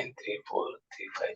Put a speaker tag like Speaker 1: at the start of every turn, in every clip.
Speaker 1: 93435.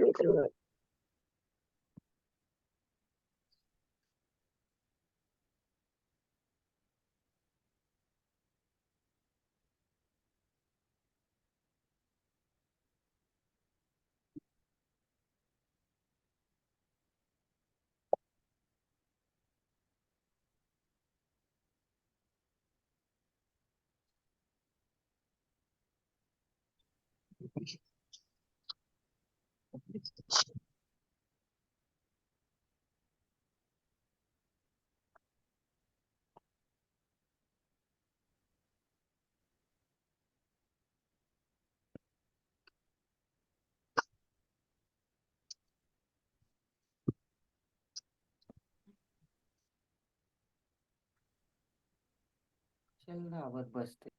Speaker 2: देख लो।
Speaker 1: लावत बसते.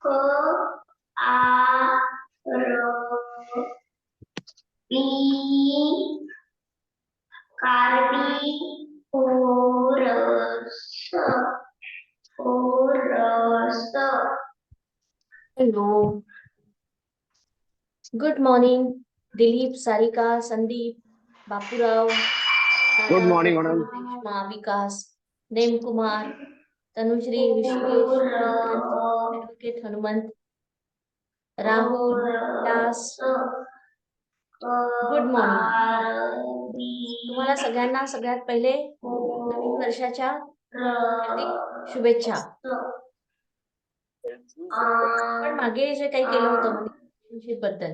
Speaker 2: क आ र बी कार्बी ओरस.
Speaker 3: Hello, good morning Dilip, Sarika, Sandeep, Bapurao,
Speaker 4: good morning madam.
Speaker 3: Reshma, Vikas, Nem Kumar, Tanushree, Rishikesh, advocate Hanumant, Rahul, Das. Good morning. तुम्हाला सगळ्यांना सगळ्यात पहिले नवीन वर्षाच्या हार्दिक शुभेच्छा. पण मागे जे काही केलं होतं रिलेशनशिप बद्दल,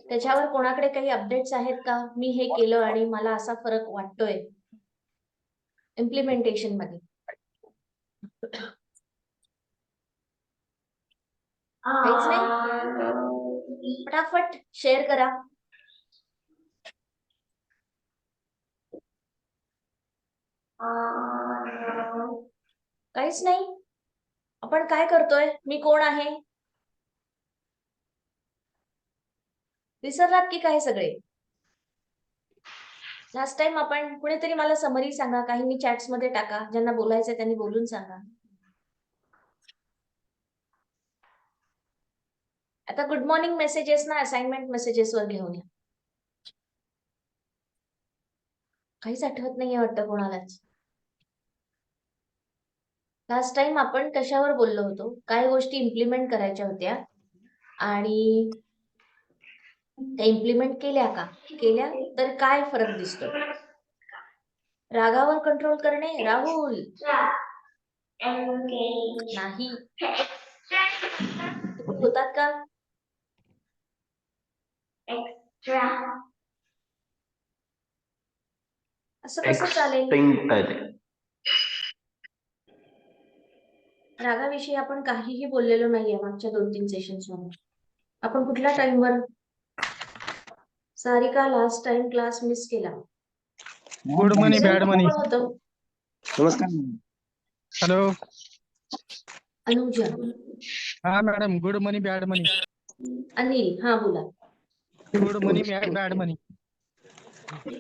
Speaker 3: त्याच्यावर कोणाकडे काही अपडेट्स आहेत का? मी हे केलं आणि मला असा फरक वाटतोय इम्प्लिमेंटेशन मध्ये. काहीच नाही? फटाफट शेअर करा. काहीच नाही? आपण काय करतोय? मी कोण आहे? विसरलात की काय सगळे? लास्ट टाइम आपण कुणीतरी मला समरी सांगा, काही मी चॅट्स मध्ये टाका. ज्यांना बोलायचंय त्यांनी बोलून सांगा. आता गुड मॉर्निंग मेसेजेस ना असाइनमेंट मेसेजेस वर घेऊन या. काहीच आठवत नाहीये वाटतं कोणालाच. लास्ट टाइम आपण कशावर बोललो होतो? काय गोष्टी इम्प्लिमेंट करायच्या होत्या आणि त्या इम्प्लिमेंट केल्या का? केल्या तर काय फरक दिसतो? रागावर कंट्रोल करणे, राहुल? नाही. होतात का? असं कसं चालेल? रागाविषयी आपण काहीही बोललेलो नाहीये मागच्या 2-3 सेशन्स मध्ये. आपण कुठल्या टाइमवर? Sarika last time class miss केला.
Speaker 5: Good money bad money.
Speaker 4: नमस्कार.
Speaker 5: हॅलो.
Speaker 3: अनुजा.
Speaker 5: हा madam, good money bad money.
Speaker 3: Anil, हा बोला.
Speaker 5: Good money bad money.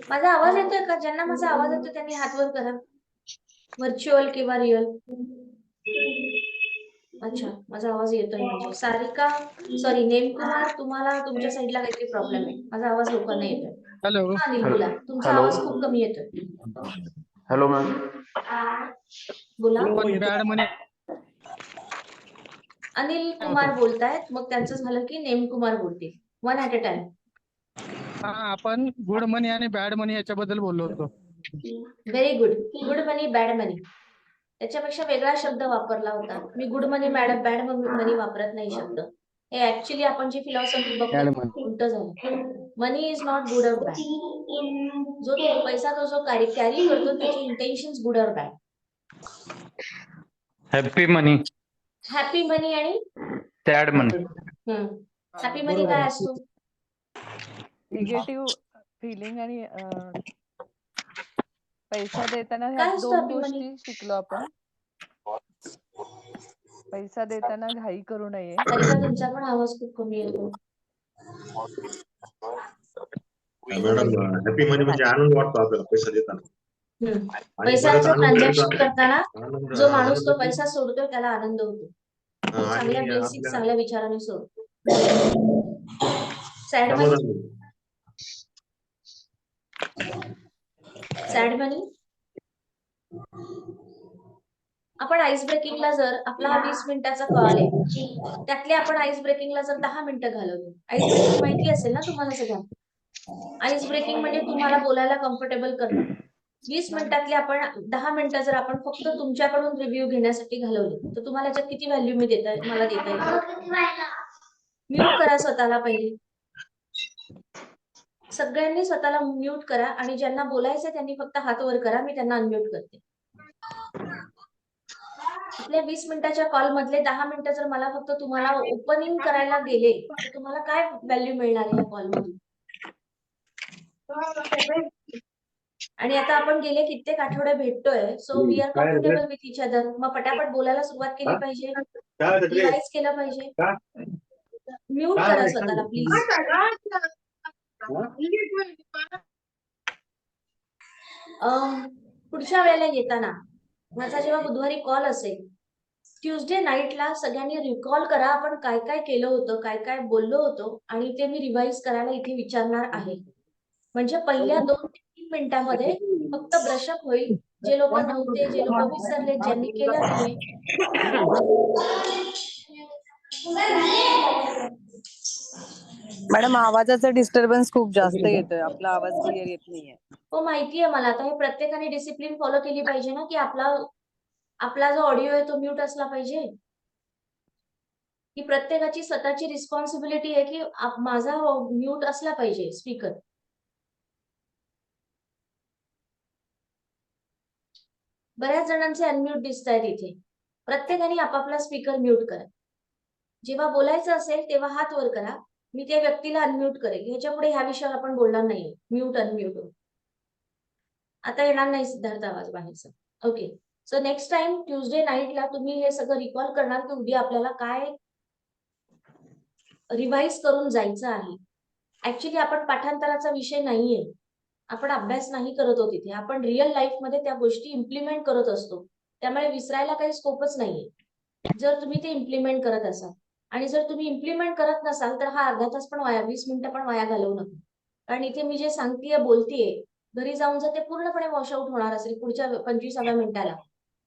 Speaker 3: माझा आवाज येतोय का? ज्यांना माझा आवाज येतोय त्यांनी हात वर करा. व्हर्च्युअल किंवा रिअल. अच्छा, माझा आवाज येतोय म्हणजे. सारिका, सॉरी नेम कुमार, तुम्हाला तुमच्या साईडला काहीतरी प्रॉब्लेम आहे. माझा आवाज लोकांना येतोय.
Speaker 5: हॅलो.
Speaker 3: हा अनिल बोला. तुमचा आवाज खूप कमी येतोय.
Speaker 4: Hello ma'am.
Speaker 3: बोला.
Speaker 5: Bad money.
Speaker 3: अनिल कुमार बोलतायत, मग त्यांचं झालं की नेम कुमार बोलतील. One at a time.
Speaker 5: हा, आपण गुड मनी आणि बॅड मनी याच्याबद्दल बोललो होतो.
Speaker 3: Very good. Good money bad मनी. त्याच्यापेक्षा वेगळा शब्द वापरला होता. मी गुड मनी बॅड मनी वापरत नाही शब्द. हे ऍक्च्युली आपण जी फिलॉसॉफी बघतो उलट झालं. मनी इज नॉट गुड और बॅड. जो पैसा तो जो कॅरी करतो त्याची इंटेन्शन्स गुड और बॅड.
Speaker 1: हॅपी मनी.
Speaker 3: हॅपी मनी आणि
Speaker 6: सॅड मनी.
Speaker 3: हॅपी मनी काय असतो?
Speaker 7: निगेटिव्ह फिलिंग आणि पैसा देताना ह्या
Speaker 3: काय असतो
Speaker 7: दोन
Speaker 3: happy money?
Speaker 7: गोष्टी शिकलो आपण. पैसा देताना घाई करू नये.
Speaker 3: सारिका तुमचा पण आवाज खूप कमी येतो.
Speaker 8: मॅडम हॅपी मनी म्हणजे आनंद वाटतो आपल्याला पैसा देताना.
Speaker 3: हम्म.
Speaker 8: आणि बरेच
Speaker 3: पैशाचं
Speaker 8: आनंद
Speaker 3: ट्रान्झॅक्शन
Speaker 8: मिळतो.
Speaker 3: करताना
Speaker 8: आनंद
Speaker 3: जो माणूस तो
Speaker 8: आनंद
Speaker 3: पैसा सोडतो त्याला आनंद होतो. तो
Speaker 8: आणि
Speaker 3: चांगल्या बेसिक
Speaker 8: आपल्या
Speaker 3: चांगल्या विचाराने सोडतो. सॅड मनी?
Speaker 8: समाधान
Speaker 3: सॅड मनी आपण आईस ब्रेकिंगला जर आपला हा 20 मिनिटाचा कॉल आहे त्यातले आपण आईस ब्रेकिंगला जर 10 मिनिटं घालवली. आईस ब्रेकिंग माहिती असेल ना तुम्हाला सगळ्यांना? आईस ब्रेकिंग म्हणजे तुम्हाला बोलायला कम्फर्टेबल करणं. 20 मिनिटातले आपण 10 मिनिटं जर आपण फक्त तुमच्याकडून रिव्ह्यू घेण्यासाठी घालवले तर तुम्हाला याच्यात किती व्हॅल्यू मला देता येईल? म्यूट करा स्वतःला पहिले. सगळ्यांनी स्वतःला म्यूट करा आणि ज्यांना बोलायचं त्यांनी फक्त हात वर करा. मी त्यांना अनम्यूट करते. आपल्या 20 मिनिटाच्या कॉल मधले 10 मिनिटं जर मला फक्त तुम्हाला ओपनिंग करायला गेले तर तुम्हाला काय व्हॅल्यू मिळणार आहे या कॉल मधून? आणि आता आपण गेले कित्येक आठवडे भेटतोय. So we are comfortable with each other. मग पटापट बोलायला सुरुवात केली पाहिजे. रिवाइज केलं पाहिजे. म्यूट करा स्वतःला प्लीज. पुढच्या वेळेला येताना माझा जेव्हा बुधवारी कॉल असेल ट्यूजडे नाईटला सगळ्यांनी रिकॉल करा आपण काय काय केलं होतं, काय काय बोललो होतो आणि ते मी रिवाइज करायला इथे विचारणार आहे. म्हणजे पहिल्या 2 ते 3 मिनिटांमध्ये फक्त ब्रशअप होईल. जे लोक नव्हते, जे लोक विसरले, ज्यांनी केलं नाहीये.
Speaker 9: मॅडम आवाजाचा डिस्टर्बन्स खूप जास्त येतोय. आपला आवाज क्लिअर येत नाहीये.
Speaker 3: हो माहितीये मला. आता हे प्रत्येकाने डिसिप्लिन फॉलो केली पाहिजे ना की आपला जो ऑडिओ आहे तो म्यूट असला पाहिजे. ही प्रत्येकाची स्वतःची रिस्पॉन्सिबिलिटी आहे की माझा म्यूट असला पाहिजे स्पीकर. बऱ्याच जणांचे अनम्यूट दिसत आहेत इथे. प्रत्येकाने आपापला स्पीकर म्यूट करा. जेव्हा बोलायचं असेल तेव्हा हात वर करा. मी त्या व्यक्तीला अनम्यूट करेल. ह्याच्या पुढे ह्या विषयावर आपण बोलणार नाही. Mute unmute. आता येणार नाही सिद्धार्थ आवाज बाहेरचा. Okay. So next time Tuesday नाईटला तुम्ही हे सगळं रिकॉल करणार की उद्या आपल्याला काय रिवाइज करून जायचं आहे. ऍक्च्युली आपण पाठांतराचा विषय नाहीये. आपण अभ्यास नाही करत आहोत इथे. आपण रिअल लाईफ मध्ये त्या गोष्टी इम्प्लिमेंट करत असतो. त्यामुळे विसरायला काही स्कोपच नाहीये. जर तुम्ही ते इम्प्लिमेंट करत असाल आणि जर तुम्ही इम्प्लिमेंट करत नसाल तर हा अर्धा तास पण वाया 20 मिनिटं पण वाया घालवू नका. कारण इथे मी जे सांगतेय बोलतेय घरी जाऊन जर ते पूर्णपणे वॉशआउट होणार असेल पुढच्या 25व्या मिनिटाला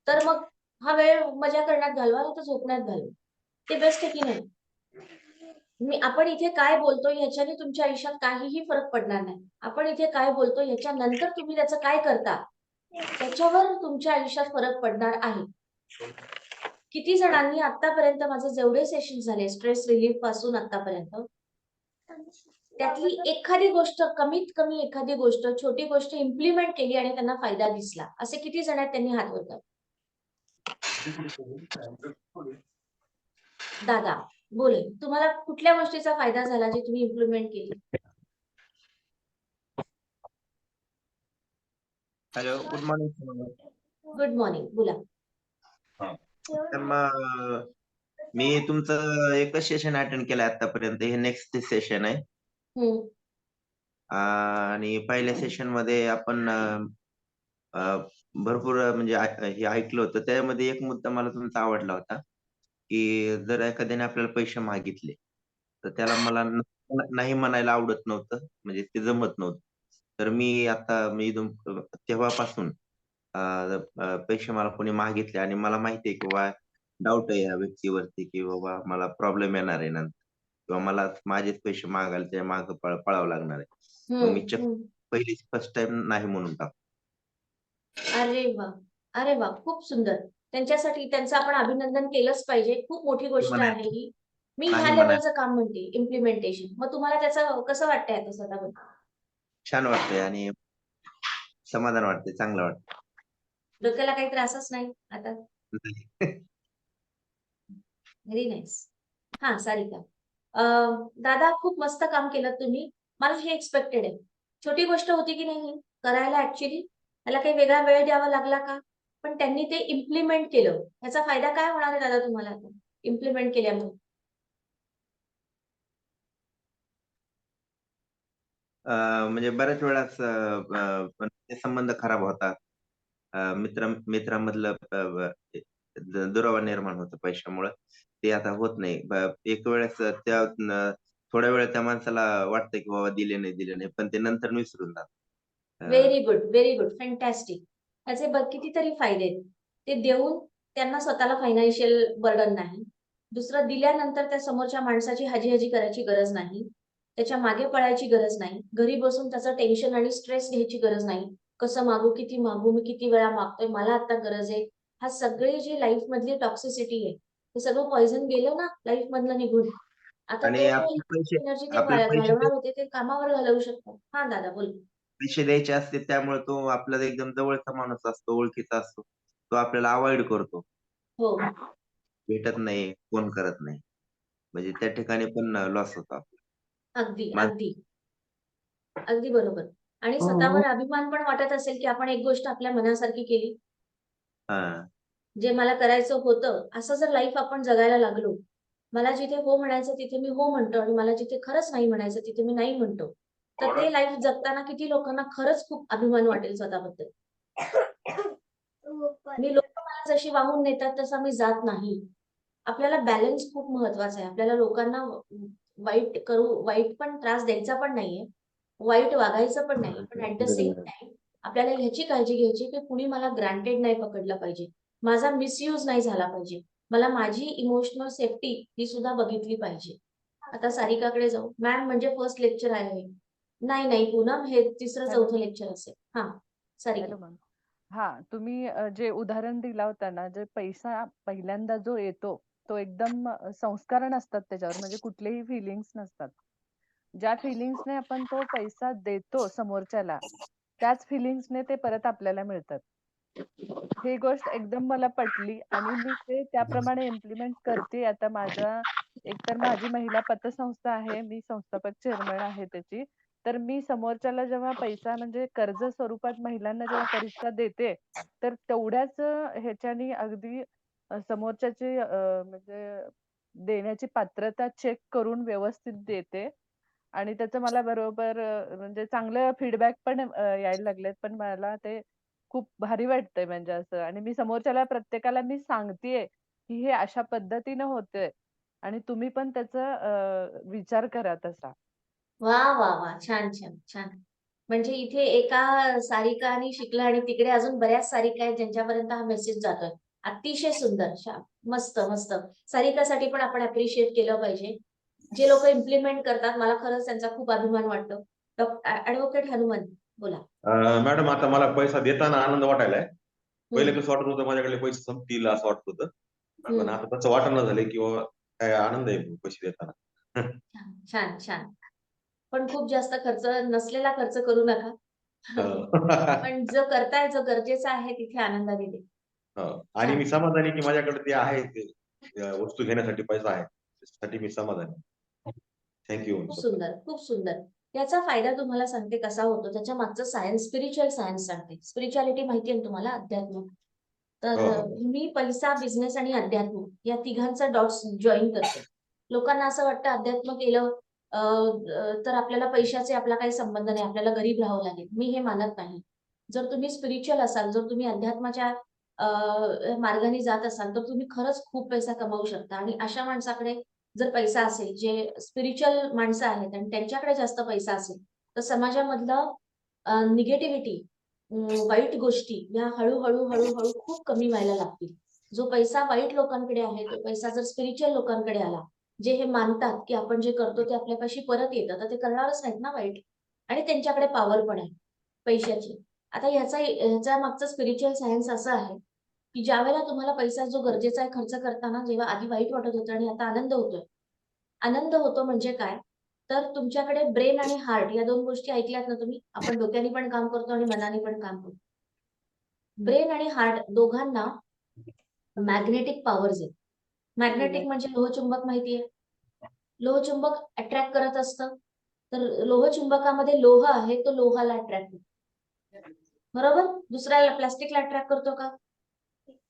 Speaker 3: तर मग हा वेळ मजा करण्यात घालवा तर झोपण्यात घालवा. ते बेस्ट आहे की नाही? आपण इथे काय बोलतो ह्याच्याने तुमच्या आयुष्यात काहीही फरक पडणार नाही. आपण इथे काय बोलतो ह्याच्यानंतर तुम्ही त्याचं काय करता त्याच्यावर तुमच्या आयुष्यात फरक पडणार आहे. किती जणांनी आतापर्यंत माझे जेवढे सेशन झाले स्ट्रेस रिलीफ पासून आतापर्यंत त्यातली एखादी गोष्ट कमीत कमी एखादी गोष्ट छोटी गोष्ट इम्प्लिमेंट केली आणि त्यांना फायदा दिसला असे किती जण आहेत त्यांनी हात वर करा. दादा बोले तुम्हाला कुठल्या गोष्टीचा फायदा झाला जे तुम्ही इम्प्लिमेंट केली?
Speaker 10: Hello good morning.
Speaker 3: Good morning बोला.
Speaker 10: तर मग मी तुमचं एकच सेशन अटेंड केलं आतापर्यंत. हे नेक्स्ट सेशन आहे. आणि पहिल्या सेशन मध्ये आपण भरपूर म्हणजे हे ऐकलं होतं. त्यामध्ये एक मुद्दा मला तुमचा आवडला होता की जर एखाद्याने आपल्याला पैसे मागितले तर त्याला मला नाही म्हणायला आवडत नव्हतं. म्हणजे ते जमत नव्हतं. तर मी तेव्हापासून पैसे मला कोणी मागितले आणि मला माहितीये किंवा डाऊट आहे या व्यक्तीवरती की बाबा मला प्रॉब्लेम येणार आहे नंतर किंवा मला माझेच पैसे मागायला त्या मागे पळावं लागणार आहे. मग मी पहिली फर्स्ट टाइम नाही म्हणून टाकतो.
Speaker 3: अरे वा, अरे वा, खूप सुंदर. त्यांच्यासाठी त्यांचं आपण अभिनंदन केलंच पाहिजे. खूप मोठी गोष्ट आहे ही. मी ह्या लेवलचं काम म्हणते इम्प्लिमेंटेशन. मग तुम्हाला त्याचं कसं वाटतंय आता स्वतःबद्दल?
Speaker 10: छान वाटतंय आणि समाधान वाटतंय, चांगलं वाटतं.
Speaker 3: डोक्याला काही त्रासच नाही आता? Very nice. हा सारिका, दादा खूप मस्त काम केलं तुम्ही. मला हे एक्सपेक्टेड आहे. छोटी गोष्ट होती की नाही ही करायला, ऍक्च्युली त्याला काही वेगळा वेळ द्यावा लागला का? पण त्यांनी ते इम्प्लिमेंट केलं. याचा फायदा काय होणार आहे दादा तुम्हाला इम्प्लिमेंट केल्यामुळे?
Speaker 10: म्हणजे बऱ्याच वेळाच संबंध खराब होतात. मित्रामधलं दुरावा निर्माण होतो पैशामुळे. ते आता होत नाही. एक वेळेस त्या थोड्या वेळ त्या माणसाला वाटतं की बाबा दिले नाही, पण ते नंतर विसरून जातात.
Speaker 3: Very good, very good, fantastic. त्याचे बघ कितीतरी फायदे आहेत. ते देऊन त्यांना स्वतःला फायनान्शियल बर्डन नाही. दुसरं, दिल्यानंतर त्या समोरच्या माणसाची हाजी करायची गरज नाही. त्याच्या मागे पळायची गरज नाही. घरी बसून त्याचं टेन्शन आणि स्ट्रेस घ्यायची गरज नाही. कसं मागू, किती मागू, मी किती वेळा मागतोय, मला आता गरज आहे. हा सगळी जी लाईफ मधली टॉक्सिसिटी आहे, ते सगळं पॉइझन गेलं ना लाईफ मधलं निघून. आता
Speaker 10: आणि
Speaker 3: तो एनर्जी ते
Speaker 10: आपले पैसे
Speaker 3: घालवणार होते ते कामावर घालवू शकतात. हा दादा बोल.
Speaker 10: पैसे द्यायचे असते, त्यामुळे तो आपला एकदम जवळचा माणूस असतो, ओळखीचा असतो. तो आपल्याला अवॉइड करतो.
Speaker 3: हो,
Speaker 10: भेटत नाही, फोन करत नाही. म्हणजे त्या ठिकाणी पण लॉस होतो आपला.
Speaker 3: अगदी
Speaker 10: मान-
Speaker 3: अगदी अगदी बरोबर. आणि स्वतःवर अभिमान पण वाटत असेल की आपण एक गोष्ट आपल्या मनासारखी केली.
Speaker 10: हा.
Speaker 3: जे मला करायचं होतं असं जर लाईफ आपण जगायला लागलो, मला जिथे हो म्हणायचं तिथे मी हो म्हणतो आणि मला जिथे खरंच नाही म्हणायचं तिथे मी नाही म्हणतो, तर ते लाईफ जगताना किती लोकांना खरंच खूप अभिमान वाटेल स्वतःबद्दल. मी लोक मला जशी वाहून नेतात तसा मी जात नाही. आपल्याला बॅलन्स खूप महत्वाचा आहे. आपल्याला लोकांना वाईट पण त्रास द्यायचा पण नाहीये, वाईट वागायचं पण नाही. पण ऍट द सेम टाइम आपल्याला ह्याची काळजी घ्यायची की कुणी मला ग्रांटेड नाही पकडलं पाहिजे, माझा मिसयूज नाही झाला पाहिजे, मला माझी इमोशनल सेफ्टी ही सुद्धा बघितली पाहिजे. आता सारिकाकडे जाऊ. मॅम म्हणजे फर्स्ट लेक्चर आहे? नाही पूनम, हे तिसरं
Speaker 7: हॅलो
Speaker 3: चौथं लेक्चर असेल. हा सारिका.
Speaker 7: Hello ma'am. हा, तुम्ही जे उदाहरण दिला होता ना, जे पैसा पहिल्यांदा जो येतो तो एकदम संस्कार नसतात त्याच्यावर, म्हणजे कुठलेही फिलिंग्स नसतात. ज्या फिलिंग्सने आपण तो पैसा देतो समोरच्याला, त्याच फिलिंग्सने ते परत आपल्याला मिळतात. ही गोष्ट एकदम मला पटली आणि मी ते त्याप्रमाणे इम्प्लिमेंट करते. आता एकतर माझी महिला पतसंस्था आहे, मी संस्थापक चेअरमन आहे त्याची. तर मी समोरच्याला जेव्हा पैसा म्हणजे कर्ज स्वरूपात महिलांना जेव्हा पैसा देते, तर तेवढ्याच ह्याच्यानी अगदी समोरच्याची म्हणजे देण्याची पात्रता चेक करून व्यवस्थित देते. आणि त्याचं मला बरोबर म्हणजे चांगलं फीडबॅक पण यायला लागलेत. पण मला ते खूप भारी वाटतंय म्हणजे असं. आणि मी समोरच्याला प्रत्येकाला मी सांगतेय, की हे अशा पद्धतीनं होतंय आणि तुम्ही पण त्याचा विचार करा तसा.
Speaker 3: वा वा वा, छान छान छान. म्हणजे इथे एका सारिका आणि शिकला आणि तिकडे अजून बऱ्याच सारिका आहेत ज्यांच्यापर्यंत हा मेसेज जातोय. अतिशय सुंदर, मस्त मस्त. सारिकासाठी पण आपण अप्रिशिएट केलं पाहिजे. जे लोक इम्प्लिमेंट करतात, मला खरंच त्यांचा खूप अभिमान वाटतो. ऍडव्होकेट हनुमान बोला.
Speaker 8: मॅडम आता मला पैसा देताना आनंद वाटायलाय. पहिले
Speaker 3: हम्म,
Speaker 8: कसं वाटत होतं माझ्याकडे पैसे संपतील असं वाटत होतं. पण
Speaker 3: हम्म.
Speaker 8: आता तसं वाटणं झालंय किंवा काय आनंद आहे पैसे देताना.
Speaker 3: छान छान छान. पण खूप जास्त खर्च नसलेला खर्च करू नका.
Speaker 8: हो.
Speaker 3: पण जो करताय, जो गरजेचा आहे तिथे आनंदाने दे.
Speaker 8: हो. आणि
Speaker 3: छान.
Speaker 8: मी समाधानी की माझ्याकडे ते आहे, ते वस्तू घेण्यासाठी पैसा आहे, त्यासाठी मी समाधानी. थँक्यू.
Speaker 3: खूप सुंदर, खूप सुंदर. याचा फायदा तुम्हाला सांगते कसा होतो. त्याच्या मागचं सायन्स, स्पिरिच्युअल सायन्स सांगते. स्पिरिच्युअलिटी माहिती आहे ना तुम्हाला, अध्यात्म. तर
Speaker 8: हो हो.
Speaker 3: मी पैसा, बिझनेस आणि अध्यात्म या तिघांचा डॉट्स जॉईन करते. लोकांना असं वाटतं अध्यात्म केलं तर आपल्याला पैशाचे आपला काही संबंध नाही, आपल्याला गरीब राहावं लागेल. मी हे मानत नाही. जर तुम्ही स्पिरिच्युअल असाल, जर तुम्ही अध्यात्माच्या मार्गाने जात असाल, तर तुम्ही खरंच खूप पैसा कमावू शकता. आणि अशा माणसाकडे जर पैसा असेल, जे स्पिरिच्युअल माणसं आहेत आणि त्यांच्याकडे जास्त पैसा असेल, तर समाजामधलं निगेटिव्हिटी, वाईट गोष्टी या हळूहळू हळूहळू खूप कमी व्हायला लागतील. जो पैसा वाईट लोकांकडे आहे, तो पैसा जर स्पिरिच्युअल लोकांकडे आला, जे हे मानतात की आपण जे करतो ते आपल्यापाशी परत येतं, तर ते करणारच नाहीत ना वाईट. आणि त्यांच्याकडे पॉवर पण आहे पैशाची. आता ह्याचा मागचं स्पिरिच्युअल सायन्स असं आहे की ज्या वेळेला तुम्हाला पैसा जो गरजेचा आहे खर्च करताना, जेव्हा आधी वाईट वाटत होतं आणि आता आनंद होतोय. आनंद होतो म्हणजे काय, तर तुमच्याकडे ब्रेन आणि हार्ट या दोन गोष्टी ऐकल्यात ना तुम्ही. आपण डोक्याने पण काम करतो आणि मनाने पण काम करतो. ब्रेन आणि हार्ट दोघांना मॅग्नेटिक पॉवर्स आहेत. मॅग्नेटिक म्हणजे लोहचुंबक माहितीये. लोहचुंबक अट्रॅक्ट करत असतं. तर लोहचुंबकामध्ये लोह आहे, तो लोहाला अट्रॅक्ट करतो. बरोबर. दुसऱ्याला प्लास्टिकला अट्रॅक्ट करतो का?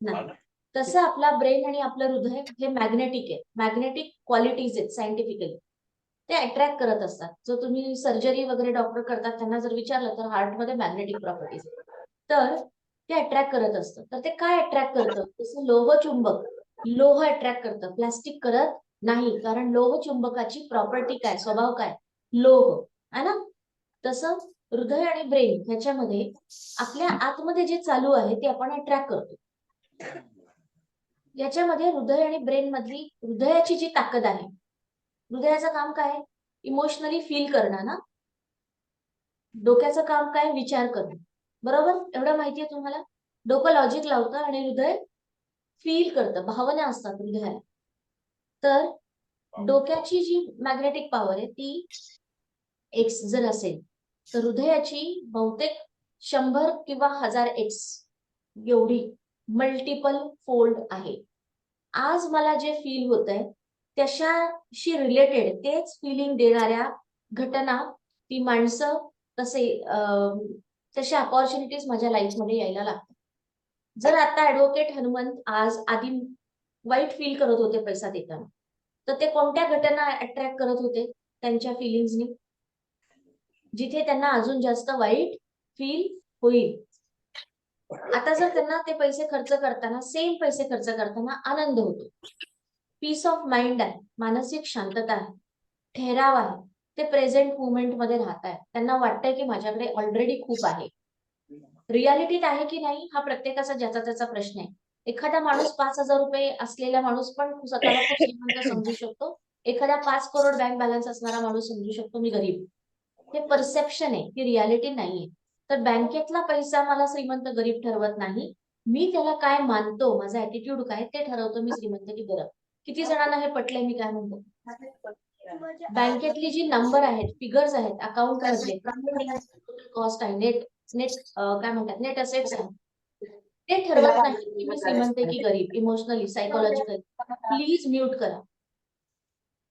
Speaker 3: नाही. तसं आपला ब्रेन आणि आपलं हृदय हे मॅग्नेटिक आहे. मॅग्नेटिक क्वालिटीज आहेत सायंटिफिकली. ते अट्रॅक्ट करत असतात. जो तुम्ही सर्जरी वगैरे डॉक्टर करतात त्यांना जर विचारलं तर हार्टमध्ये मॅग्नेटिक प्रॉपर्टीज तर ते अट्रॅक्ट करत असतं. तर ते काय अट्रॅक्ट करतं? जसं लोहचुंबक लोह अट्रॅक्ट करतं, प्लास्टिक करत नाही. कारण लोहचुंबकाची प्रॉपर्टी काय, स्वभाव काय? लोह आहे ना. तसं हृदय आणि ब्रेन ह्याच्यामध्ये आपल्या आतमध्ये जे चालू आहे ते आपण अट्रॅक्ट करतो. याच्यामध्ये हृदय आणि ब्रेन मधली हृदयाची जी ताकद आहे, हृदयाचं काम काय? इमोशनली फील करणं ना. डोक्याचं काम काय? विचार करणं. बरोबर. एवढं माहितीये तुम्हाला. डोकं लॉजिक लावतं आणि हृदय फील करतं, भावना असतात हृदयाला. तर डोक्याची जी मॅग्नेटिक पॉवर आहे ती एक्स जर असेल तर हृदयाची बहुतेक 100 किंवा 1000 एक्स एवढी मल्टिपल फोल्ड आहे. आज मला जे फील होत आहे त्याच्याशी रिलेटेड तेच फिलिंग देणाऱ्या घटना, ती माणसं, तसे अपॉर्च्युनिटीज माझ्या लाईफमध्ये यायला लागतात. जर आता ऍडव्होकेट हनुमंत आज आधी वाईट फील करत होते पैसा देताना, तर ते कोणत्या घटना अट्रॅक्ट करत होते? त्यांच्या फिलिंग्सनी, जिथे त्यांना अजून जास्त वाईट फील होईल. आता जर त्यांना ते पैसे खर्च करताना, सेम पैसे खर्च करताना आनंद होतो, पीस ऑफ माइंड आहे, मानसिक शांतता आहे, ठहराव आहे, ते प्रेझेंट मुवमेंट मध्ये राहत आहे. त्यांना वाटतंय की माझ्याकडे ऑलरेडी खूप आहे. रियालिटीत आहे की नाही हा प्रत्येकाचा ज्याचा त्याचा प्रश्न आहे. एखादा माणूस 5,000 रुपये असलेला माणूस पण स्वतःला खूप श्रीमंत समजू शकतो. एखादा 5 करोड बँक बॅलन्स असणारा माणूस समजू शकतो मी गरीब. हे परसेप्शन आहे, ही रियालिटी नाहीये. तर बँकेतला पैसा मला श्रीमंत गरीब ठरवत नाही. मी त्याला काय मानतो, माझा ऍटिट्यूड काय ते ठरवतो मी श्रीमंत की गरीब. किती जणांना हे पटलंय मी काय म्हणतो? बँकेतली जी नंबर आहेत, फिगर्स आहेत अकाउंट मधले, कॉस्ट आहे, नेट नेट काय म्हणतात, नेट असेट्स आहे, ते ठरवत नाही की मी श्रीमंत आहे की गरीब. Emotionally, psychologically. प्लीज म्यूट करा.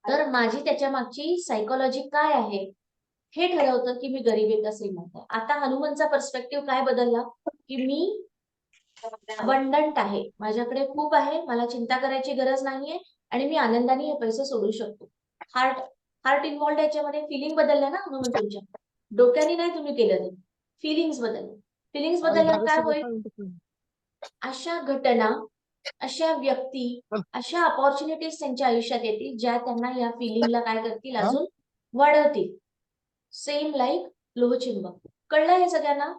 Speaker 3: तर माझी त्याच्या मागची सायकोलॉजी काय आहे हे ठरवतं की मी गरीब आहे का श्रीमंत आहे. आता हनुमंतचा पर्स्पेक्टिव्ह काय बदलला की मी अबंडंट आहे, माझ्याकडे खूप आहे, मला चिंता करायची गरज नाहीये आणि मी आनंदाने हे पैसे सोडू शकतो. हार्ट इन्व्हॉल्ड याच्यामध्ये. फिलिंग बदलल्या ना हनुमंत तुमच्या. डोक्याने नाही तुम्ही केलं, ते फिलिंग्स बदलले. फिलिंग्स बदलल्यावर काय होईल? अशा घटना, अशा व्यक्ती, अशा अपॉर्च्युनिटीज त्यांच्या आयुष्यात येतील ज्या त्यांना या फिलिंगला काय करतील, अजून वाढवतील. सेम लाईक लोहचुंबक. कळलं हे सगळ्यांना?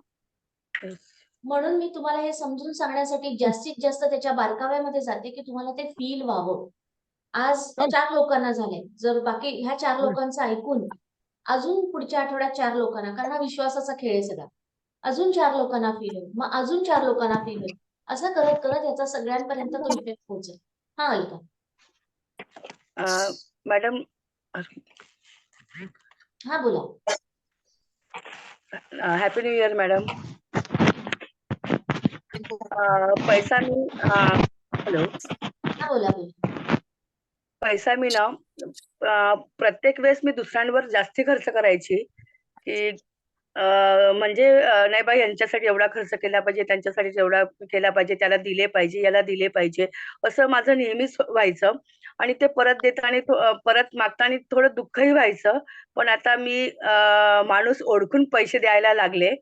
Speaker 3: म्हणून मी तुम्हाला हे समजून सांगण्यासाठी जास्तीत जास्त त्याच्या बारकाव्यामध्ये जाते की तुम्हाला ते फील व्हावं. आज 4 लोकांना झाले, जर बाकी ह्या 4 लोकांचं ऐकून अजून पुढच्या आठवड्यात 4 लोकांना, कारण हा विश्वासाचा खेळ आहे सगळा, अजून 4 लोकांना फील होईल, मग अजून 4 लोकांना फील होईल, असं करत करत याचा सगळ्यांपर्यंत तो इफेक्ट पोहोचेल. हा अलका.
Speaker 6: मॅडम,
Speaker 3: हा बोला.
Speaker 6: Happy new year madam. पैसा मी हॅलो,
Speaker 3: हा बोला बोला.
Speaker 6: पैसा मी ना प्रत्येक वेळेस मी दुसऱ्यांवर जास्ती खर्च करायची की म्हणजे नाही बाई यांच्यासाठी एवढा खर्च केला पाहिजे, त्यांच्यासाठी एवढा केला पाहिजे, त्याला दिले पाहिजे, याला दिले पाहिजे, असं माझं नेहमीच व्हायचं. आणि ते परत देताना परत मागताना थोडं दुःखही व्हायचं. पण आता मी माणूस ओळखून पैसे द्यायला लागले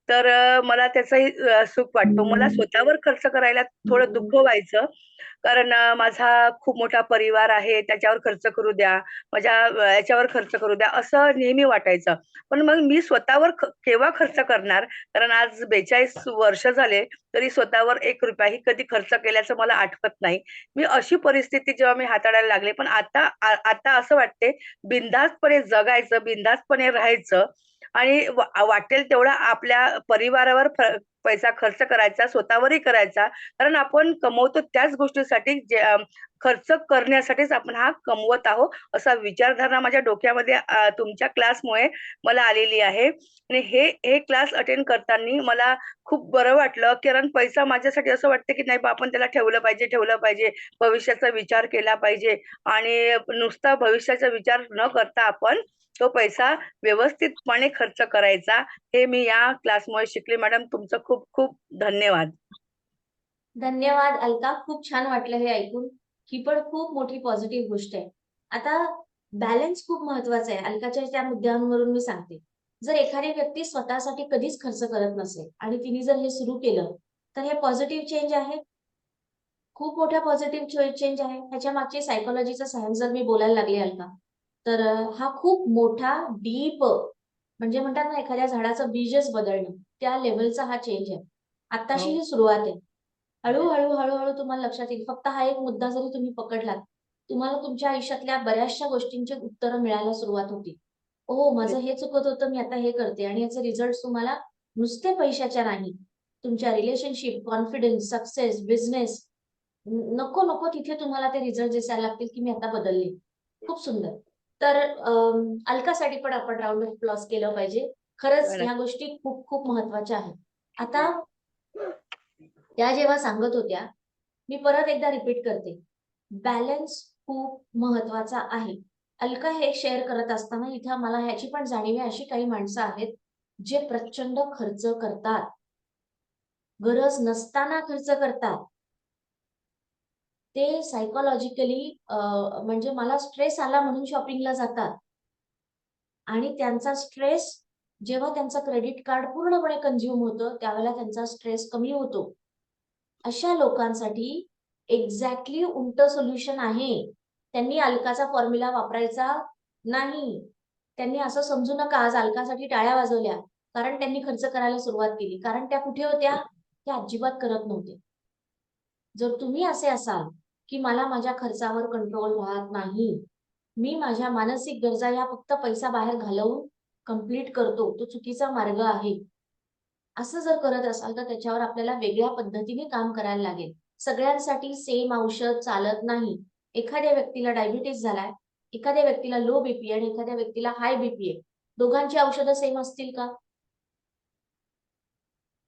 Speaker 6: तर मला त्याचंही सुख वाटतो. मला स्वतःवर खर्च करायला थोडं दुःख व्हायचं, कारण माझा खूप मोठा परिवार आहे, त्याच्यावर खर्च करू द्या, माझ्या याच्यावर खर्च करू द्या, असं नेहमी वाटायचं. पण मग मी स्वतःवर केव्हा खर्च करणार, कारण आज 42 वर्ष झाले तरी स्वतःवर 1 रुपयाही कधी खर्च केल्याचं मला आठवत नाही. मी अशी परिस्थिती जेव्हा मी हाताळायला लागले. पण आता असं वाटते बिनधास्तपणे जगायचं, बिनधास्तपणे राहायचं आणि वाटेल तेवढा आपल्या परिवारावर पैसा खर्च करायचा, स्वतःवरही करायचा, कारण आपण कमवतो त्याच गोष्टीसाठी जे खर्च करण्यासाठीच आपण हा कमवत आहोत, असा विचारधारणा माझ्या डोक्यामध्ये तुमच्या क्लासमुळे मला आलेली आहे. आणि हे क्लास अटेंड करताना मला खूप बरं वाटलं, कारण पैसा माझ्यासाठी असं वाटतं की नाही बा आपण त्याला ठेवलं पाहिजे, भविष्याचा विचार केला पाहिजे, आणि नुसता भविष्याचा विचार न करता आपण तो पैसा व्यवस्थितपणे खर्च करायचा, हे मी या क्लासमुळे शिकले. मॅडम, तुमचं खूप खूप धन्यवाद.
Speaker 3: धन्यवाद अलका, खूप छान वाटलं हे ऐकून. ही पण खूप मोठी पॉझिटिव्ह गोष्ट आहे. आता बॅलन्स खूप महत्वाचा आहे. अलकाच्या त्या मुद्द्यांवरून मी सांगते, जर एखादी व्यक्ती स्वतःसाठी कधीच खर्च करत नसेल आणि तिने जर हे सुरू केलं, तर हे पॉझिटिव्ह चेंज आहे, खूप मोठा पॉझिटिव्ह चेंज आहे. ह्याच्या मागची सायकोलॉजीचा सायन्स जर मी बोलायला लागले अलका, तर हा खूप मोठा डीप, म्हणजे म्हणतात ना एखाद्या झाडाचं बीजच बदलणं, त्या लेवलचा हा चेंज आहे. आत्ताशी ही सुरुवात आहे. हळूहळू तुम्हाला लक्षात येईल. फक्त हा एक मुद्दा जरी तुम्ही पकडलात, तुम्हाला तुमच्या आयुष्यातल्या बऱ्याचशा गोष्टींची उत्तरं मिळायला सुरुवात होती. ओ माझं हे चुकत होतं, मी आता हे करते, आणि याचे रिझल्ट तुम्हाला नुसते पैशाच्या नाही, तुमच्या रिलेशनशिप, कॉन्फिडन्स, सक्सेस, बिझनेस, नको नको तिथे तुम्हाला ते रिझल्ट दिसायला लागतील की मी आता बदलले. खूप सुंदर. तर अलकासाठी पण आपण राऊंड ऑफ अप्लॉज केलं पाहिजे. खरंच ह्या गोष्टी खूप खूप महत्वाच्या आहेत. आता त्या जेव्हा सांगत होत्या, मी परत एकदा रिपीट करते, बॅलन्स खूप महत्वाचा आहे. अलका हे शेअर करत असताना इथं मला ह्याची पण जाणीव आहे, अशी काही माणसं आहेत जे प्रचंड खर्च करतात, गरज नसताना खर्च करतात. ते सायकोलॉजिकली म्हणजे मला स्ट्रेस आला म्हणून शॉपिंगला जातात, आणि त्यांचा स्ट्रेस जेव्हा त्यांचं क्रेडिट कार्ड पूर्णपणे कंझ्युम होतं त्यावेळेला त्यांचा स्ट्रेस कमी होतो. अशा लोकांसाठी एक्झॅक्टली उलट सोल्युशन आहे. त्यांनी अलकाचा फॉर्म्युला वापरायचा नाही. त्यांनी असं समजू नका आज अलकासाठी टाळ्या वाजवल्या कारण त्यांनी खर्च करायला सुरुवात केली, कारण त्या कुठे होत्या, त्या अजिबात करत नव्हते. जर तुम्ही असे असाल की मला माझ्या खर्चावर कंट्रोल राहत नाही, मी माझ्या मानसिक गरजा या फक्त पैसा बाहेर घालवून कंप्लीट करतो, तो चुकीचा मार्ग आहे, असं जर करत असाल तर त्याच्यावर आपल्याला वेगळ्या पद्धतीने काम करायला लागेल. सगळ्यांसाठी सेम औषध चालत नाही. एखाद्या व्यक्तीला डायबिटीज झालाय, एखाद्या व्यक्तीला लो बीपी आणि एखाद्या व्यक्तीला हाय बीपी आहे. दोघांची औषधं सेम असतील का?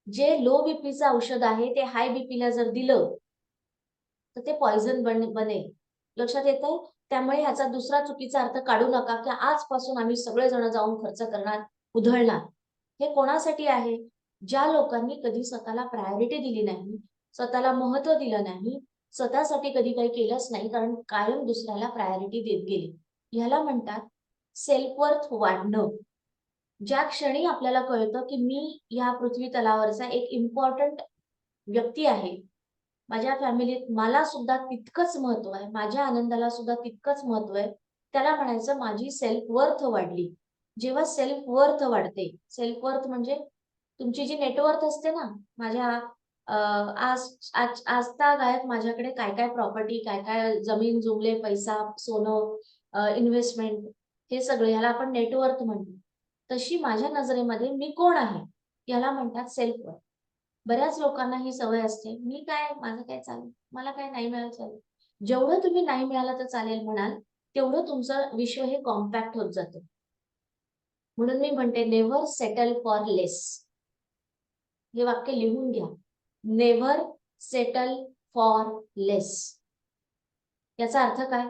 Speaker 3: जे लो बीपीचं औषध आहे ते हाय बीपीला जर दिलं तर ते पॉइझन बनेल. लक्षात येतंय? त्यामुळे ह्याचा दुसरा चुकीचा अर्थ काढू नका की आजपासून आम्ही सगळेजण जाऊन खर्च करणार, उधळणार. हे कोणासाठी आहे? ज्या लोकांनी कधी स्वतःला प्रायोरिटी दिली नाही, स्वतःला महत्व दिलं नाही, स्वतःसाठी कधी काही केलंच नाही, कारण कायम दुसऱ्याला प्रायोरिटी देत गेले. ह्याला म्हणतात सेल्फ वर्थ वाढणं. ज्या क्षणी आपल्याला कळतं की मी या पृथ्वी तलावरचा एक इम्पॉर्टंट व्यक्ती आहे, माझ्या फॅमिलीत मला सुद्धा तितकंच महत्व आहे, माझ्या आनंदाला सुद्धा तितकंच महत्व आहे, त्याला म्हणायचं माझी सेल्फ वर्थ वाढली. जेव्हा सेल्फ वर्थ वाढते, सेल्फ वर्थ म्हणजे तुमची जी नेटवर्थ असते ना, माझ्या आजता गायत माझ्याकडे काय काय प्रॉपर्टी, काय काय जमीन जुमले, पैसा, सोनं, इन्व्हेस्टमेंट, हे सगळं याला आपण नेटवर्थ म्हणतो. तशी माझ्या नजरेमध्ये मी कोण आहे याला म्हणतात सेल्फ वर्थ. बऱ्याच लोकांना ही सवय असते, मी काय, माझं काय चालेल, मला काय नाही मिळालं चालेल. जेवढं तुम्ही नाही मिळालं तर चालेल म्हणाल, तेवढं तुमचं विश्व हे कॉम्पॅक्ट होत जातं. म्हणून मी म्हणते नेव्हर सेटल फॉर लेस. हे वाक्य लिहून घ्या, नेव्हर सेटल फॉर लेस. याचा अर्थ काय?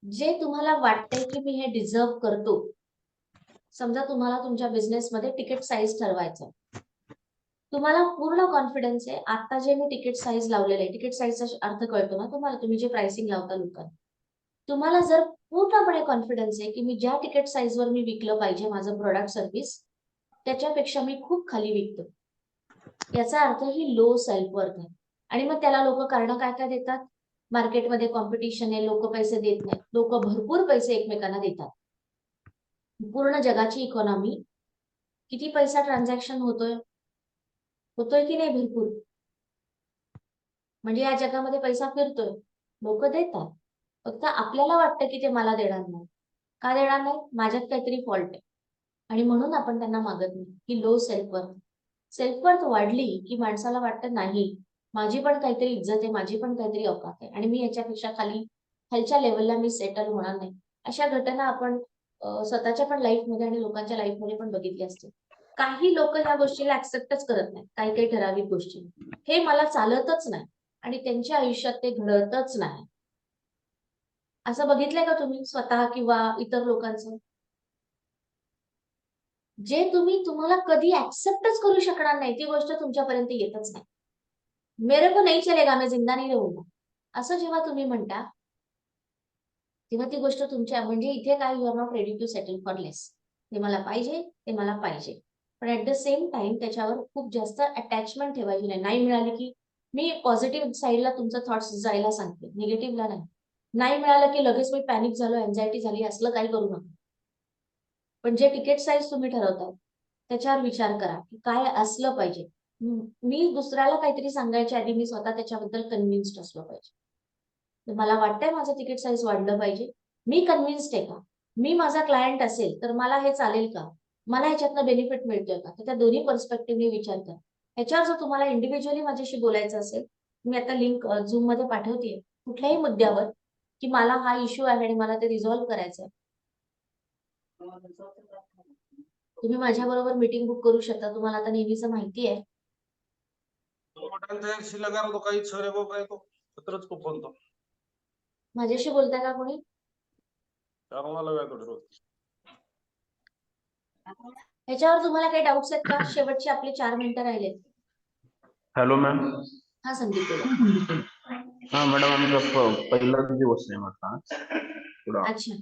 Speaker 3: जे तुम्हाला वाटतंय की मी हे डिझर्व करतो, समजा तुम्हाला तुमच्या बिझनेसमध्ये तिकीट साईज ठरवायचं, तुम्हाला पूर्ण कॉन्फिडन्स आहे, आता जे मी तिकीट साईज लावलेलं आहे, तिकीट साईजचा अर्थ कळतो ना तुम्हाला, तुम्ही जे प्राइसिंग लावता लोकांना, तुम्हाला जर पूर्णपणे कॉन्फिडन्स आहे की मी ज्या तिकीट साईजवर मी विकलं पाहिजे माझं प्रोडक्ट सर्व्हिस, त्याच्यापेक्षा मी खूप खाली विकतो, याचा अर्थ ही लो सेल्फ वर्थ आहे. आणि मग त्याला लोक कारण काय काय देतात? मार्केटमध्ये कॉम्पिटिशन आहे, लोक पैसे देत नाहीत. लोक भरपूर पैसे एकमेकांना देतात. पूर्ण जगाची इकॉनॉमी, किती पैसा ट्रान्झॅक्शन होतोय की नाही? भरपूर. म्हणजे या जगामध्ये पैसा फिरतोय, लोक देतात, फक्त आपल्याला वाटतं की ते मला देणार नाही. का देणार नाही? माझ्यात काहीतरी फॉल्ट आहे आणि म्हणून आपण त्यांना मागत नाही. की लो सेल्फ वर्थ वाढली की माणसाला वाटतं नाही, माझी पण काहीतरी इज्जत आहे, माझी पण काहीतरी औकात आहे आणि मी याच्यापेक्षा खालच्या लेवलला मी सेटल होणार नाही. अशा घटना आपण स्वतःच्या पण लाईफमध्ये आणि लोकांच्या लाईफमध्ये पण बघितली असते. काही लोक ह्या गोष्टीला ऍक्सेप्टच करत नाही. काही काही ठराविक गोष्टी हे मला चालतच नाही आणि त्यांच्या आयुष्यात ते घडतच नाही. असं बघितलंय का तुम्ही स्वतः किंवा इतर लोकांचं? जे तुम्हाला कधी ऍक्सेप्टच करू शकणार नाही ती गोष्ट तुमच्यापर्यंत येतच नाही. मेरे को नहीं चलेगा, मैं जिंदा नहीं रहूंगा असं जेव्हा तुम्ही म्हणता तेव्हा ती गोष्ट तुमच्या म्हणजे इथे काय, you are not ready to settle for less. ते मला पाहिजे. पण ऍट द सेम टाइम त्याच्यावर खूप जास्त अटॅचमेंट ठेवायची नाही. नाही मिळाली की मी पॉझिटिव्ह साईडला तुमचं थॉट्स जायला सांगते, निगेटिव्हला नाही. नाही मिळालं की लगेच मी पॅनिक झालो, एन्झायटी झाली, असलं काही करू नका. पण जे तिकीट साईज तुम्ही ठरवताय त्याच्यावर विचार करा की काय असलं पाहिजे. मी दुसऱ्याला काहीतरी सांगायच्या आधी मी स्वतः त्याच्याबद्दल कन्व्हिन्स्ड असलो पाहिजे. मला वाटतंय माझं तिकीट साईज वाढलं पाहिजे, मी कन्व्हिन्स्ड आहे का? मी माझा क्लायंट असेल तर मला हे चालेल का? मला ह्याच्यातनं बेनिफिट मिळतोय का? तर त्या दोन्ही पर्स्पेक्टिव्हने विचार करा. ह्याच्यावर जर तुम्हाला इंडिव्हिज्युअली माझ्याशी बोलायचं असेल, मी आता लिंक झूम मध्ये पाठवते कुठल्याही मुद्द्यावर की मला हा इश्यू आहे आणि मला ते रिझॉल्व्ह करायचं आहे. तुम्ही माझ्या बरोबर मीटिंग बुक करू शकता. तुम्हाला आता नेहमीच माहिती आहे. माझ्याशी बोलताय का कोणी? ह्याच्यावर तुम्हाला काही डाऊट्स आहेत का? शेवटचे आपले 4 मिनिटं राहिले.
Speaker 4: Hello ma'am.
Speaker 3: हा संदीप बोला.
Speaker 4: हा मॅडम, आमचा पहिलाच दिवस आहे माझा.
Speaker 3: अच्छा,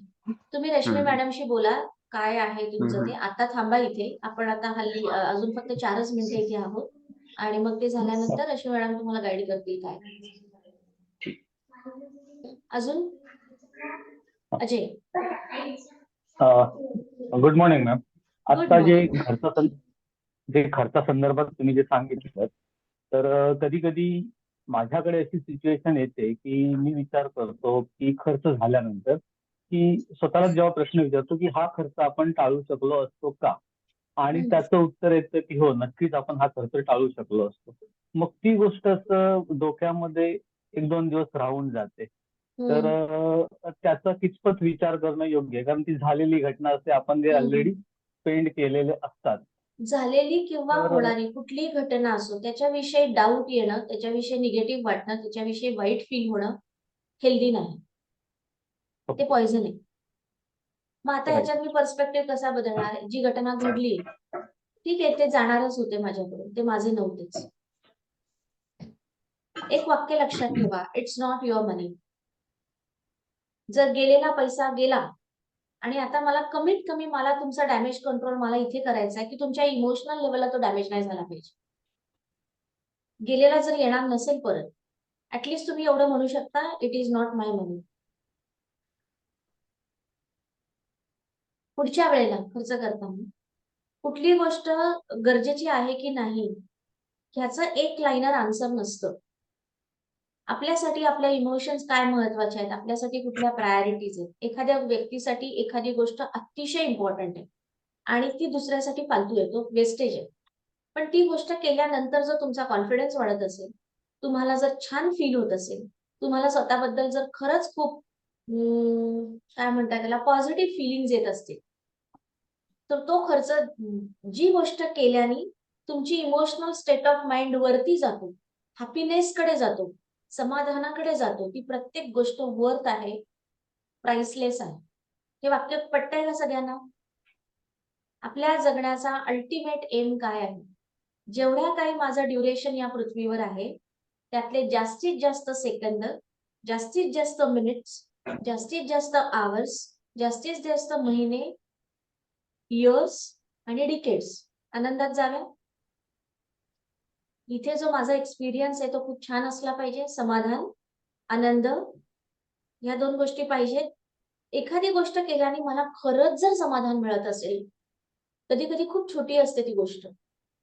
Speaker 3: तुम्ही रश्मी मॅडमशी बोला. काय आहे तुमचं ते. आता थांबा इथे. आपण आता हल्ली अजून फक्त 4च मिनिटं इथे आहोत आणि मग ते झाल्यानंतर रश्मी मॅडम तुम्हाला गाईड करतील काय. अजून Ajay.
Speaker 11: Good morning ma'am.
Speaker 3: Good
Speaker 11: आता
Speaker 3: morning.
Speaker 11: जे खर्चा संदर्भात तुम्ही जे सांगितलं, तर कधी कधी माझ्याकडे अशी सिच्युएशन येते की मी विचार करतो की खर्च झाल्यानंतर की स्वतःला जेव्हा प्रश्न विचारतो की हा खर्च आपण टाळू शकलो असतो का? आणि त्याचं उत्तर येतं की हो, नक्कीच आपण हा खर्च टाळू शकलो असतो. मग ती गोष्ट असं डोक्यामध्ये 1-2 दिवस राहून जाते. तर त्याचा कितपत विचार करणं योग्य आहे? कारण ती झालेली घटना असते, आपण ते ऑलरेडी स्पेंड केलेले असतात.
Speaker 3: झालेली किंवा होणारी कुठलीही घटना असो त्याच्याविषयी डाऊट येणं, त्याच्याविषयी निगेटिव्ह वाटणं, त्याच्याविषयी वाईट फील होणं हेल्दी नाही. ते पॉइझन आहे. मग आता ह्याच्यात मी पर्स्पेक्टिव्ह कसा बदलणार? जी घटना घडली ठीक आहे, ते जाणारच होते माझ्याकडून, ते माझे नव्हतेच. एक वाक्य लक्षात ठेवा, इट्स नॉट युअर मनी. जर गेलेला पैसा गेला आणि आता मला कमीत कमी मला तुमचा डॅमेज कंट्रोल मला इथे करायचा आहे की तुमच्या इमोशनल लेवलला तो डॅमेज नाही झाला पाहिजे. गेलेला जर येणार नसेल परत, ऍटलीस्ट तुम्ही एवढं म्हणू शकता, इट इज नॉट माय मनी. पुढच्या वेळेला खर्च करताना कुठली गोष्ट गरजेची आहे की नाही ह्याचं एक लाईनर आन्सर नसतं. आपल्यासाठी आपल्या इमोशन्स काय महत्वाचे आहेत, आपल्यासाठी कुठल्या प्रायोरिटीज आहेत. एखाद्या व्यक्तीसाठी एखादी गोष्ट अतिशय इम्पॉर्टंट आहे आणि ती दुसऱ्यासाठी फालतू आहे, तो वेस्टेज आहे. पण ती गोष्ट केल्यानंतर जर तुमचा कॉन्फिडन्स वाढत असेल, तुम्हाला जर छान फील होत असेल, तुम्हाला स्वतःबद्दल जर खरंच खूप काय म्हणतात त्याला पॉझिटिव्ह फिलिंग्स येत असतील, तर तो खर्च जी गोष्ट केल्याने तुमची इमोशनल स्टेट ऑफ माइंड वरती जातो, हॅपीनेस कडे जातो, समाधानाकडे जातो, ती प्रत्येक गोष्ट वर्थ आहे, प्राइसलेस आहे. हे वाक्य पटतंय का सगळ्यांना? आपल्या जगण्याचा अल्टिमेट एम काय आहे? जेवढ्या काही माझं ड्युरेशन या पृथ्वीवर आहे त्यातले जास्तीत जास्त सेकंद, जास्तीत जास्त मिनिट्स, जास्तीत जास्त आवर्स, जास्तीत जास्त महिने, इयर्स आणि डिकेड्स आनंदात जाव्या. इथे जो माझा एक्सपिरियन्स आहे तो खूप छान असला पाहिजे. समाधान, आनंद या 2 गोष्टी पाहिजेत. एखादी गोष्ट केल्याने मला खरंच जर समाधान मिळत असेल, कधी कधी खूप छोटी असते ती गोष्ट,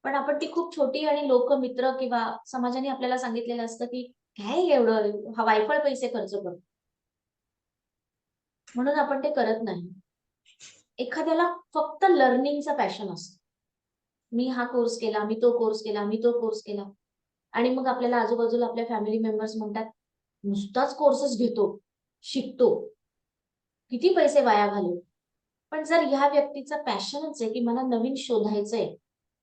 Speaker 3: पण आपण ती खूप छोटी आणि लोक, मित्र किंवा समाजाने आपल्याला सांगितलेलं असतं की काय एवढं वायफळ पैसे खर्च करतो, म्हणून आपण ते करत नाही. एखाद्याला फक्त लर्निंगचा पॅशन असतो. मी हा कोर्स केला, मी तो कोर्स केला, मी तो कोर्स केला. आणि मग आपल्याला आजूबाजूला आपल्या फॅमिली मेंबर्स म्हणतात, नुसताच कोर्सेस घेतो, शिकतो, किती पैसे वाया घालू. पण जर ह्या व्यक्तीचा पॅशनच आहे की मला नवीन शोधायचंय,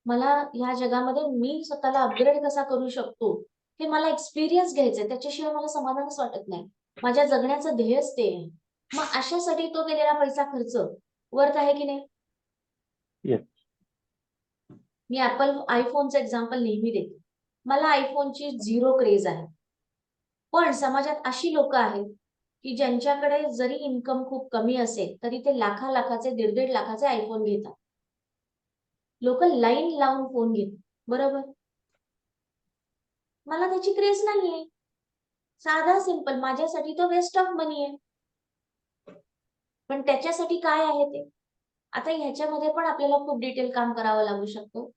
Speaker 3: मला ह्या जगामध्ये मी स्वतःला अपग्रेड कसा करू शकतो, हे मला एक्सपिरियन्स घ्यायचंय, त्याच्याशिवाय मला समाधानच वाटत नाही. माझ्या जगण्याचं ध्येयच ते आहे. मग अशासाठी तो केलेला पैसा खर्च वर्थ आहे की नाही?
Speaker 11: येस.
Speaker 3: मी आयफोनचं एक्झाम्पल नेहमी देते. मला आयफोनची 0 क्रेज आहे. पण समाजात अशी लोक आहेत की ज्यांच्याकडे जरी इन्कम खूप कमी असेल तरी ते लाखाचे 1.5 लाखाचे आयफोन घेतात. लोक लाईन लावून फोन घेतात, बरोबर? मला त्याची क्रेज नाहीये. साधा सिंपल, माझ्यासाठी तो वेस्ट ऑफ मनी आहे. पण त्याच्यासाठी काय आहे ते? आता ह्याच्यामध्ये पण आपल्याला खूप डिटेल काम करावं लागू शकतो.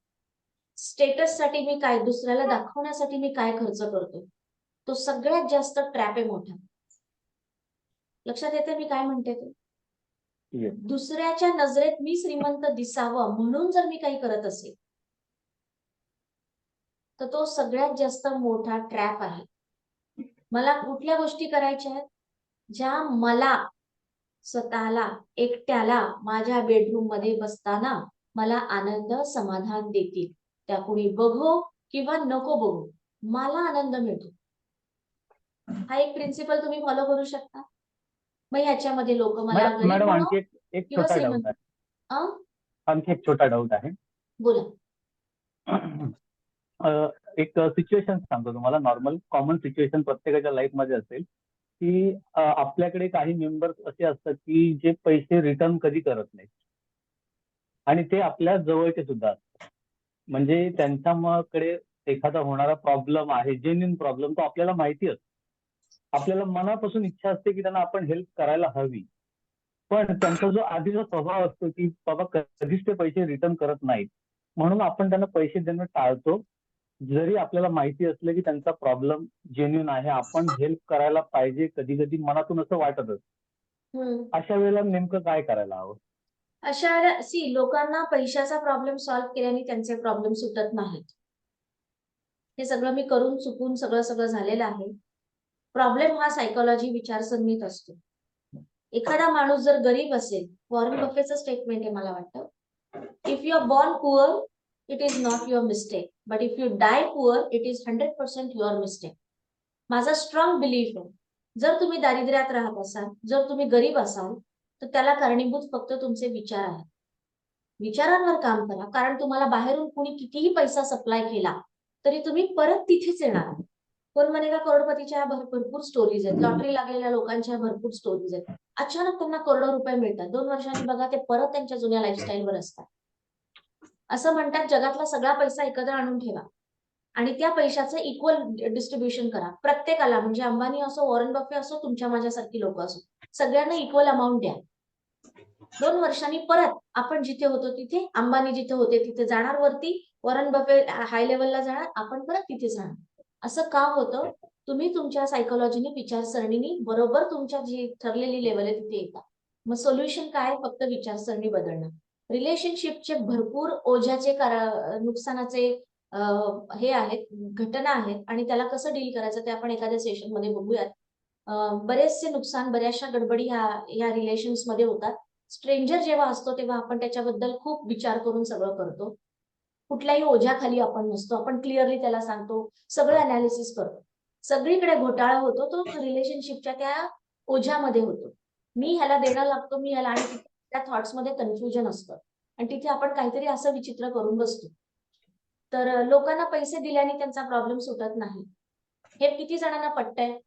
Speaker 3: स्टेटस साठी मी काय, दुसऱ्याला दाखवण्यासाठी मी काय खर्च करतो, तो सगळ्यात जास्त ट्रॅप आहे मोठा. लक्षात येते मी काय म्हणते ते?
Speaker 11: येस.
Speaker 3: दुसऱ्याच्या नजरेत मी श्रीमंत दिसावं म्हणून जर मी काही करत असेल तर तो सगळ्यात जास्त मोठा ट्रॅप आहे. मला कुठल्या गोष्टी करायच्या आहेत ज्या मला स्वतःला एकट्याला माझ्या बेडरूम मध्ये बसताना मला आनंद समाधान देतील. त्या कुणी बघो किंवा नको बघू, मला आनंद मिळतो. हा एक प्रिन्सिपल तुम्ही फॉलो करू शकता. मग ह्याच्यामध्ये लोक मला गरीब
Speaker 11: मॅडम
Speaker 3: म्हणो
Speaker 11: आणखी एक
Speaker 3: किंवा
Speaker 11: छोटा डाऊट
Speaker 3: श्रीमंत.
Speaker 11: आहे. आणखी एक छोटा डाऊट आहे.
Speaker 3: बोला.
Speaker 11: एक सिच्युएशन सांगतो तुम्हाला. नॉर्मल कॉमन सिच्युएशन प्रत्येकाच्या लाईफ मध्ये असेल की आपल्याकडे काही मेंबर्स असे असतात की जे पैसे रिटर्न कधी करत नाहीत आणि ते आपल्या जवळचे सुद्धा असतात. म्हणजे त्यांच्याकडे एखादा होणारा प्रॉब्लेम आहे, जेन्युइन प्रॉब्लेम, तो आपल्याला माहिती असतो. आपल्याला मनापासून इच्छा असते की त्यांना आपण हेल्प करायला हवी. पण त्यांचा जो आधीचा स्वभाव असतो की बाबा कधीच ते पैसे रिटर्न करत नाहीत, म्हणून आपण त्यांना पैसे देणं टाळतो. जरी आपल्याला माहिती असलं की त्यांचा प्रॉब्लेम जेन्युइन आहे, आपण हेल्प करायला पाहिजे, कधी कधी मनातून असं वाटत असतं. अशा वेळेला नेमकं काय करायला हवं?
Speaker 3: अशा लोकांना पैशाचा प्रॉब्लेम सॉल्व्ह केल्याने त्यांचे प्रॉब्लेम सुटत नाहीत. हे सगळं मी करून चुकून सगळं झालेलं आहे. प्रॉब्लेम हा सायकोलॉजी विचारसरणीत असतो. एखादा माणूस जर गरीब असेल, वॉरन बफेचं स्टेटमेंट आहे मला वाटतं, if you are born poor it is not your mistake, but if you die poor it is 100% your mistake. माझा स्ट्रॉंग बिलीफ आहे, जर तुम्ही दारिद्र्यात राहत असाल, जर तुम्ही गरीब असाल, तर त्याला कारणीभूत फक्त तुमचे विचार आहेत. विचारांवर काम करा, कारण तुम्हाला बाहेरून कुणी कितीही पैसा सप्लाय केला तरी तुम्ही परत तिथेच येणार. कोण म्हणेगा करोडपतीच्या भरपूर स्टोरीज आहेत, लॉटरी लागलेल्या लोकांच्या भरपूर स्टोरीज आहेत. अचानक त्यांना करोडो रुपये मिळतात, 2 वर्षांनी बघा ते परत त्यांच्या जुन्या लाईफस्टाईलवर असतात. असं म्हणतात जगातला सगळा पैसा एकत्र आणून ठेवा आणि त्या पैशाचं इक्वल डिस्ट्रीब्युशन करा प्रत्येकाला. म्हणजे अंबानी असो, वॉरन बफे असो, तुमच्या माझ्यासारखी लोक असो, सगळ्यांना इक्वल अमाऊंट द्या. 2 वर्षांनी परत आपण जिथे होतो तिथे, अंबानी जिथे होते तिथे जाणार वरती, वॉरन बफे हाय लेवलला जाणार, आपण परत तिथेच राहणार. असं का होतं? तुम्ही तुमच्या सायकोलॉजीने, विचारसरणीने बरोबर तुमच्या जी ठरलेली लेवल आहे तिथे येता. मग सोल्युशन काय? फक्त विचारसरणी बदलणं. रिलेशनशिपचे भरपूर ओझ्याचे नुकसानाचे हे आहेत, घटना आहेत आणि त्याला कसं डील करायचं ते आपण एखाद्या सेशन मध्ये बघूयात. बरेचसे नुकसान, बऱ्याचशा गडबडी ह्या रिलेशन्स मध्ये होतात. स्ट्रेंजर जेव्हा असतो तेव्हा आपण त्याच्याबद्दल खूप विचार करून सगळं करतो. कुठल्याही ओझ्याखाली आपण नसतो, आपण क्लिअरली त्याला सांगतो, सगळं अनालिसिस करतो. सगळीकडे घोटाळा होतो तो रिलेशनशिपच्या त्या ओझ्यामध्ये होतो. मी ह्याला देणं लागतो, मी ह्याला, आणि त्या थॉट्स मध्ये कन्फ्युजन असतं आणि तिथे आपण काहीतरी असं विचित्र करून बसतो. तर लोकांना पैसे दिल्याने त्यांचा प्रॉब्लेम सुटत नाही. हे किती जणांना पटतंय?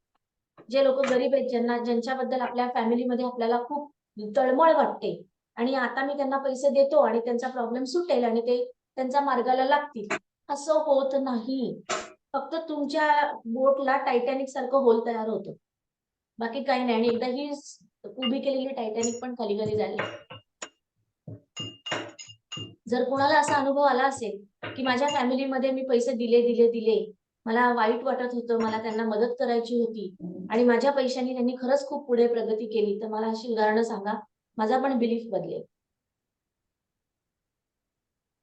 Speaker 3: जे लोक गरीब आहेत, ज्यांच्याबद्दल आपल्या फॅमिलीमध्ये आपल्याला खूप तळमळ वाटते आणि आता मी त्यांना पैसे देतो आणि त्यांचा प्रॉब्लेम सुटेल आणि ते त्यांच्या मार्गाला लागतील, असं होत नाही. फक्त तुमच्या बोटला टायटॅनिक सारखं होल तयार होतं, बाकी काही नाही. आणि एकदा ही उभी केलेली टायटॅनिक पण खाली खाली झाली. जर कोणाला असा अनुभव आला असेल की माझ्या फॅमिलीमध्ये मी पैसे दिले, मला वाईट वाटत होतं, मला त्यांना मदत करायची होती आणि माझ्या पैशाने त्यांनी खरंच खूप पुढे प्रगती केली, तर मला अशी उदाहरणं सांगा, माझा पण बिलीफ बदलेल.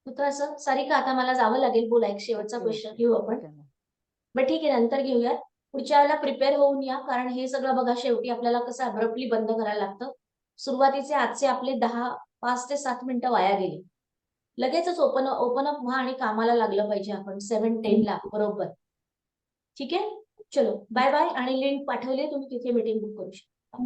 Speaker 3: होतं असं. सारिका, आता मला जावं लागेल. बोला, एक शेवटचा क्वेश्चन घेऊ आपण.
Speaker 7: ठीक आहे ना.
Speaker 3: बट ठीक आहे, नंतर घेऊयात. पुढच्या वेळेला प्रिपेअर होऊन या, कारण हे सगळं बघा शेवटी आपल्याला कसं अब्रप्टली बंद करायला लागतं. सुरुवातीचे आजचे आपले 5 ते 7 मिनिटं वाया गेली. लगेचच ओपन अप व्हा आणि कामाला लागलं पाहिजे आपण 7:10 ला बरोबर. ठीक आहे, चलो बाय बाय. आणि लिंक पाठवली, तुम्ही तिथे मीटिंग बुक करू शकता.